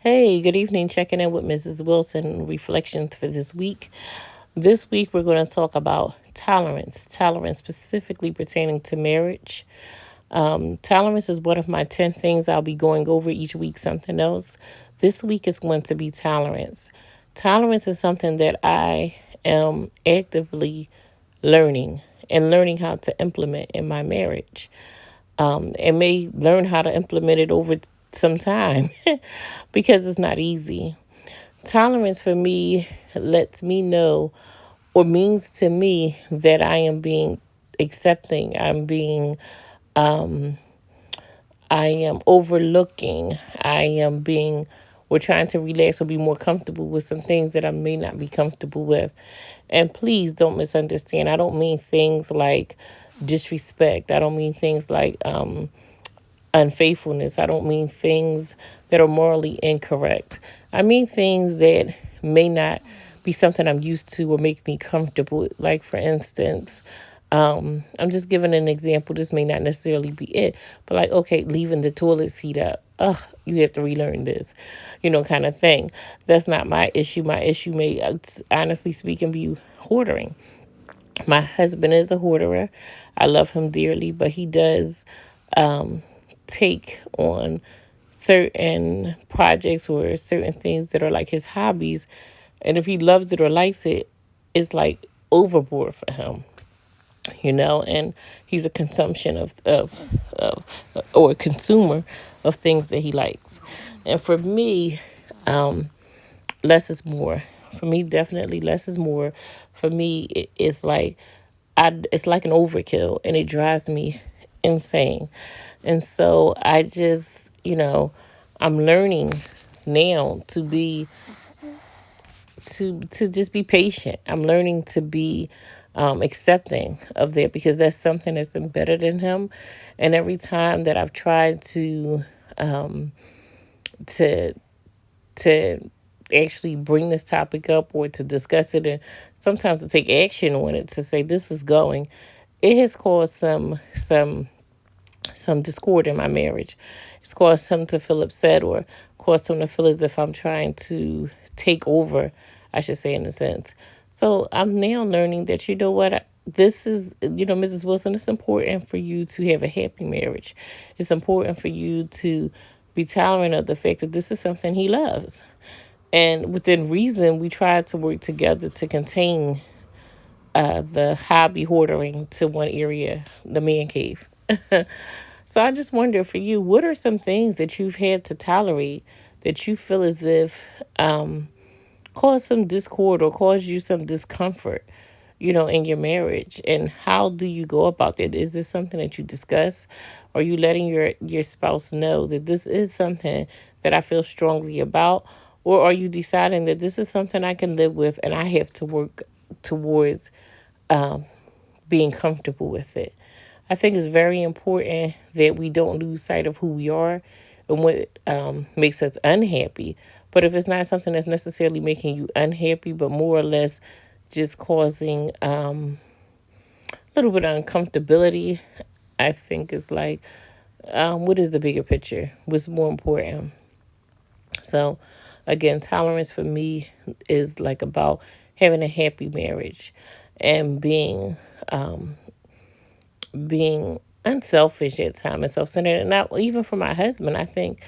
Hey, good evening. Checking in with Mrs. Wilson. Reflections for this week. This week, we're going to talk about tolerance specifically pertaining to marriage. Tolerance is one of my 10 things I'll be going over each week, something else. This week is going to be tolerance. Tolerance is something that I am actively learning and learning how to implement in my marriage. And may learn how to implement it over some time because it's not easy. Tolerance for me lets me know or means to me that I am being accepting. I am overlooking. We're trying to relax or be more comfortable with some things that I may not be comfortable with. And please don't misunderstand. I don't mean things like disrespect. I don't mean things like unfaithfulness. I don't mean things that are morally incorrect. I mean things that may not be something I'm used to or make me comfortable. Like, for instance, I'm just giving an example. This may not necessarily be it, but like, okay, leaving the toilet seat up. Ugh, you have to relearn this, kind of thing. That's not my issue. My issue may, honestly speaking, be hoarding. My husband is a hoarder. I love him dearly, but he does um, take on certain projects or certain things that are like his hobbies. And if he loves it or likes it, it's like overboard for him, and he's a consumption of or a consumer of things that he likes. And for me, less is more. For me, definitely less is more. For me, it's like it's like an overkill, and it drives me insane. And so I just, I'm learning now to just be patient. I'm learning to be accepting of that because that's something that's embedded in him. And every time that I've tried um, to to actually bring this topic up or to discuss it and sometimes to take action on it to say this is going, it has caused some discord in my marriage. It's caused some to feel upset or caused some to feel as if I'm trying to take over, I should say, in a sense. So I'm now learning that, this is, Mrs. Wilson, it's important for you to have a happy marriage. It's important for you to be tolerant of the fact that this is something he loves. And within reason, we try to work together to contain the hobby hoarding to one area, the man cave. So I just wonder for you, what are some things that you've had to tolerate that you feel as if cause some discord or cause you some discomfort, in your marriage? And how do you go about that? Is this something that you discuss? Are you letting your spouse know that this is something that I feel strongly about? Or are you deciding that this is something I can live with and I have to work towards being comfortable with it? I think it's very important that we don't lose sight of who we are and what makes us unhappy. But if it's not something that's necessarily making you unhappy, but more or less just causing a little bit of uncomfortability, I think it's like, what is the bigger picture? What's more important? So, again, tolerance for me is like about having a happy marriage and being unselfish at times and self-centered. And not even for my husband, I think,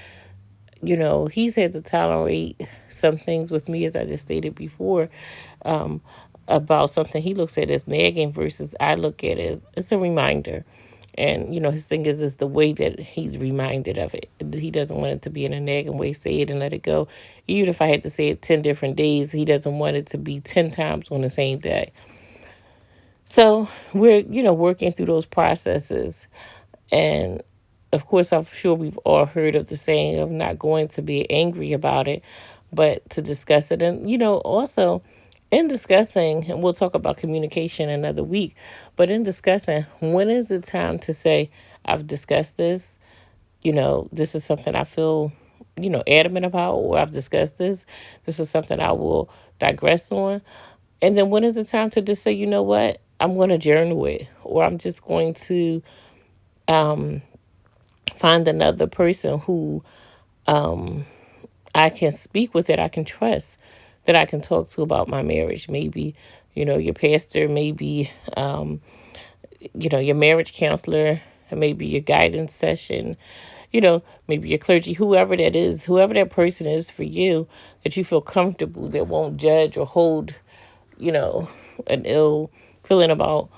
he's had to tolerate some things with me, as I just stated before, um, about something he looks at as nagging versus I look at it as it's a reminder. And, his thing is the way that he's reminded of it. He doesn't want it to be in a nagging way. Say it and let it go. Even if I had to say it 10 different days, he doesn't want it to be 10 times on the same day. So we're, working through those processes. And of course, I'm sure we've all heard of the saying of not going to be angry about it, but to discuss it. And, also in discussing, and we'll talk about communication another week, but in discussing, when is the time to say, I've discussed this, this is something I feel, adamant about, or I've discussed this, this is something I will digress on. And then when is the time to just say, you know what, I'm going to journal it, or I'm just going to um, find another person who I can speak with, that I can trust, that I can talk to about my marriage. Maybe, your pastor, maybe, your marriage counselor, maybe your guidance session, maybe your clergy, whoever that is, whoever that person is for you, that you feel comfortable, that won't judge or hold, you know, an ill feeling about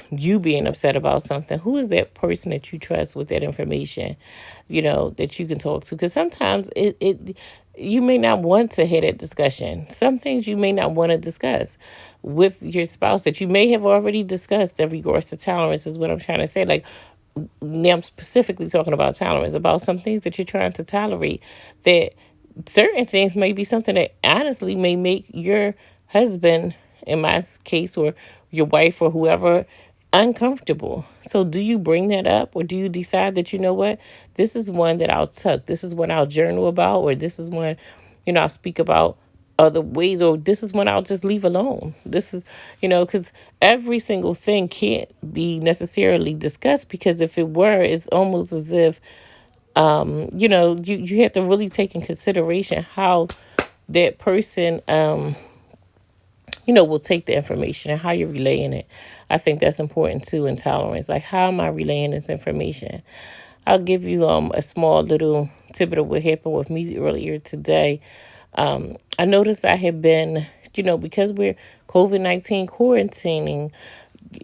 you being upset about something. Who is that person that you trust with that information, that you can talk to? Because sometimes you may not want to have that discussion. Some things you may not want to discuss with your spouse that you may have already discussed in regards to tolerance, is what I'm trying to say. Like, now I'm specifically talking about tolerance, about some things that you're trying to tolerate, that certain things may be something that honestly may make your husband, in my case, or your wife or whoever, uncomfortable. So do you bring that up, or do you decide that, what, this is one that I'll tuck, this is one I'll journal about, or this is one, I'll speak about other ways, or this is one I'll just leave alone. This is, because every single thing can't be necessarily discussed, because if it were, it's almost as if, you have to really take in consideration how that person, will take the information and how you're relaying it. I think that's important too in tolerance. Like, how am I relaying this information? I'll give you a small little tidbit of what happened with me earlier today. I noticed I had been, because we're COVID-19 quarantining,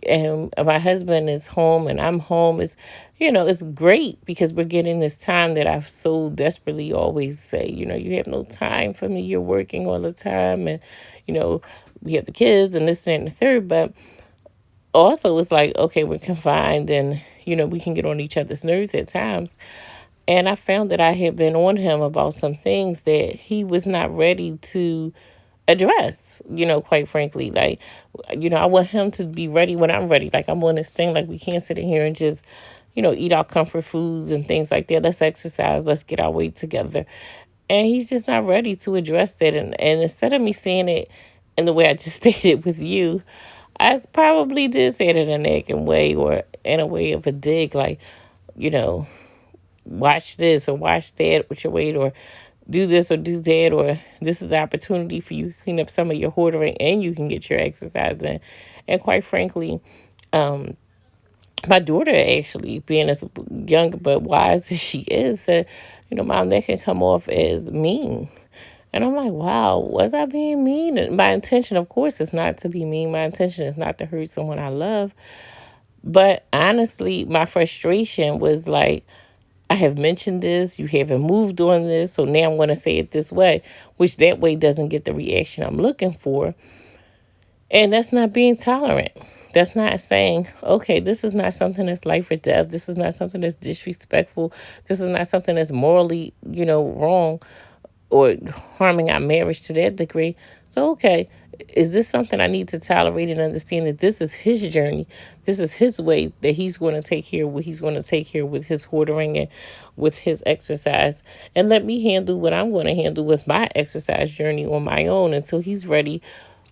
and my husband is home and I'm home. It's great because we're getting this time that I so desperately always say, you have no time for me. You're working all the time, and, we have the kids and this and the third. But also it's like, okay, we're confined, and, we can get on each other's nerves at times. And I found that I had been on him about some things that he was not ready to address, quite frankly. Like, I want him to be ready when I'm ready. Like, I'm on this thing, like, we can't sit in here and just, eat our comfort foods and things like that. Let's exercise, let's get our weight together. And he's just not ready to address that. And instead of me saying it in the way I just stated with you, I probably did say it in a nagging way, or in a way of a dig, like, you know, watch this or watch that with your weight, or do this or do that, or this is an opportunity for you to clean up some of your hoarding and you can get your exercise in. And quite frankly, my daughter, actually, being as young but wise as she is, said, Mom, that can come off as mean. And I'm like, wow, was I being mean? And my intention, of course, is not to be mean. My intention is not to hurt someone I love. But honestly, my frustration was like, I have mentioned this, you haven't moved on this, so now I'm going to say it this way, which that way doesn't get the reaction I'm looking for. And that's not being tolerant. That's not saying, okay, this is not something that's life or death. This is not something that's disrespectful. This is not something that's morally, wrong or harming our marriage to that degree. So, okay, is this something I need to tolerate and understand that this is his journey? This is his way that he's going to take care of what he's going to take care of with his hoarding and with his exercise. And let me handle what I'm going to handle with my exercise journey on my own until he's ready,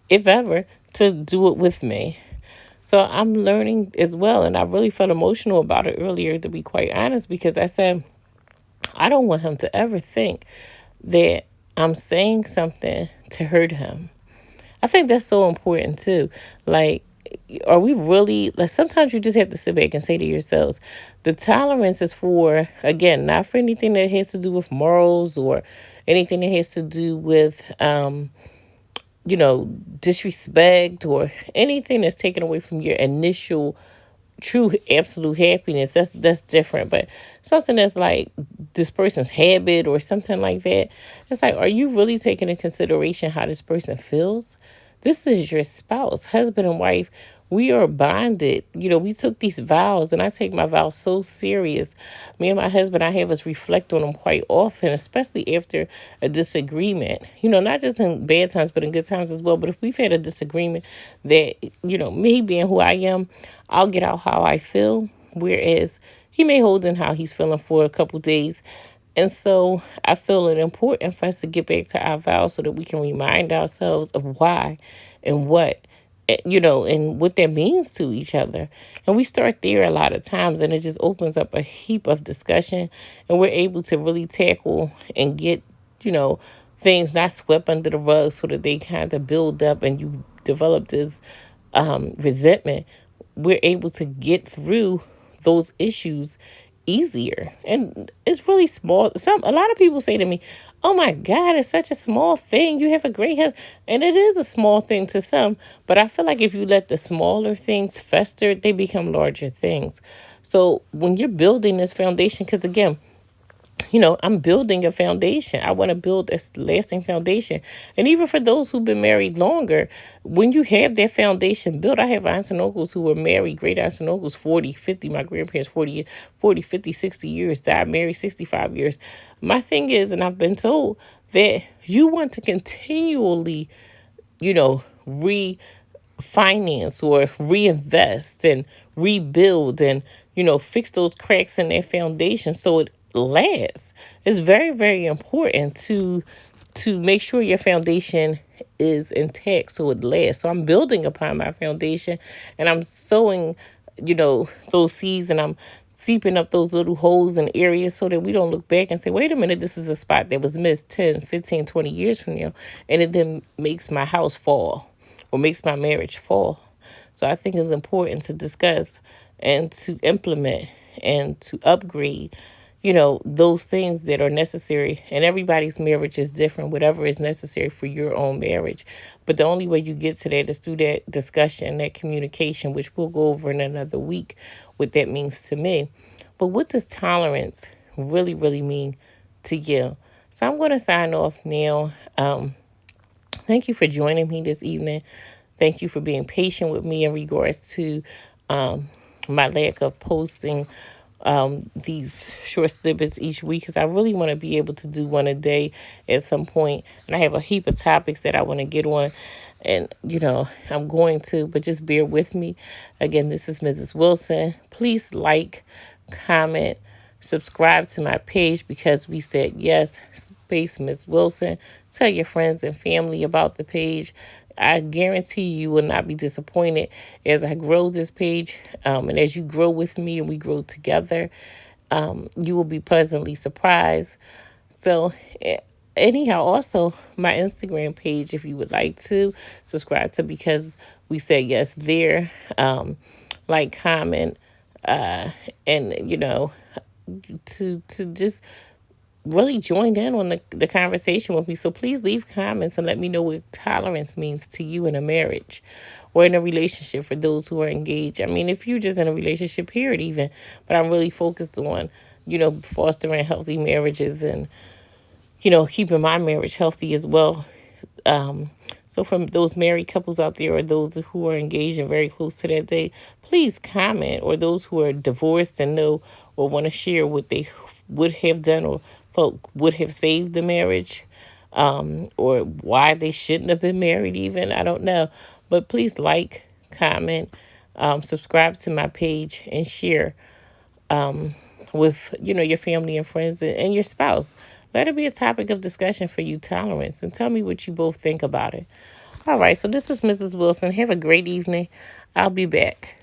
if ever, to do it with me. So I'm learning as well. And I really felt emotional about it earlier, to be quite honest, because I said, I don't want him to ever think that I'm saying something to hurt him. I think that's so important too. Like, are we really, like, sometimes you just have to sit back and say to yourselves, the tolerance is for, again, not for anything that has to do with morals or anything that has to do with, disrespect or anything that's taken away from your initial true absolute happiness. That's different. But something that's like this person's habit or something like that, it's like, are you really taking into consideration how this person feels? This is your spouse, husband and wife. We are bonded. We took these vows, and I take my vows so serious. Me and my husband, I have us reflect on them quite often, especially after a disagreement. Not just in bad times, but in good times as well. But if we've had a disagreement that, me being who I am, I'll get out how I feel, whereas he may hold in how he's feeling for a couple days. And so I feel it important for us to get back to our vows so that we can remind ourselves of why and what, and what that means to each other. And we start there a lot of times, and it just opens up a heap of discussion, and we're able to really tackle and get you know, things not swept under the rug so that they kind of build up and you develop this resentment, we're able to get through those issues easier. And it's really small. A lot of people say to me, "Oh my God, it's such a small thing. You have a great health." And it is a small thing to some, but I feel like if you let the smaller things fester, they become larger things. So when you're building this foundation, because again, I'm building a foundation. I want to build a lasting foundation. And even for those who've been married longer, when you have that foundation built, I have aunts and uncles who were married, great aunts and uncles, 40, 50. My grandparents, 40, 50, 60 years, died married 65 years. My thing is, and I've been told, that you want to continually, refinance or reinvest and rebuild and fix those cracks in their foundation so it lasts. It's very, very important to make sure your foundation is intact so it lasts. So I'm building upon my foundation and I'm sowing those seeds, and I'm seeping up those little holes and areas so that we don't look back and say, wait a minute, this is a spot that was missed 10, 15, 20 years from now, and it then makes my house fall or makes my marriage fall. So I think it's important to discuss and to implement and to upgrade, those things that are necessary. And everybody's marriage is different, whatever is necessary for your own marriage. But the only way you get to that is through that discussion, that communication, which we'll go over in another week, what that means to me. But what does tolerance really, really mean to you? So I'm going to sign off now. Thank you for joining me this evening. Thank you for being patient with me in regards to my lack of posting these short snippets each week, because I really want to be able to do one a day at some point. And I have a heap of topics that I want to get on. And, I'm going to, but just bear with me. Again, this is Mrs. Wilson. Please like, comment, subscribe to my page, because we said yes, space Miss Wilson. Tell your friends and family about the page. I guarantee you will not be disappointed as I grow this page. And as you grow with me and we grow together, you will be pleasantly surprised. So anyhow, also my Instagram page, if you would like to subscribe to, because we said yes there, like, comment, and, to just really joined in on the conversation with me. So please leave comments and let me know what tolerance means to you in a marriage or in a relationship for those who are engaged. I mean, if you're just in a relationship, period, even, but I'm really focused on, fostering healthy marriages and, keeping my marriage healthy as well. So from those married couples out there or those who are engaged and very close to that day, please comment, or those who are divorced and know or want to share what they would have done or felt would have saved the marriage, or why they shouldn't have been married even. I don't know. But please like, comment, subscribe to my page, and share with, your family and friends and your spouse. Let it be a topic of discussion for you, tolerance, and tell me what you both think about it. All right, so this is Mrs. Wilson. Have a great evening. I'll be back.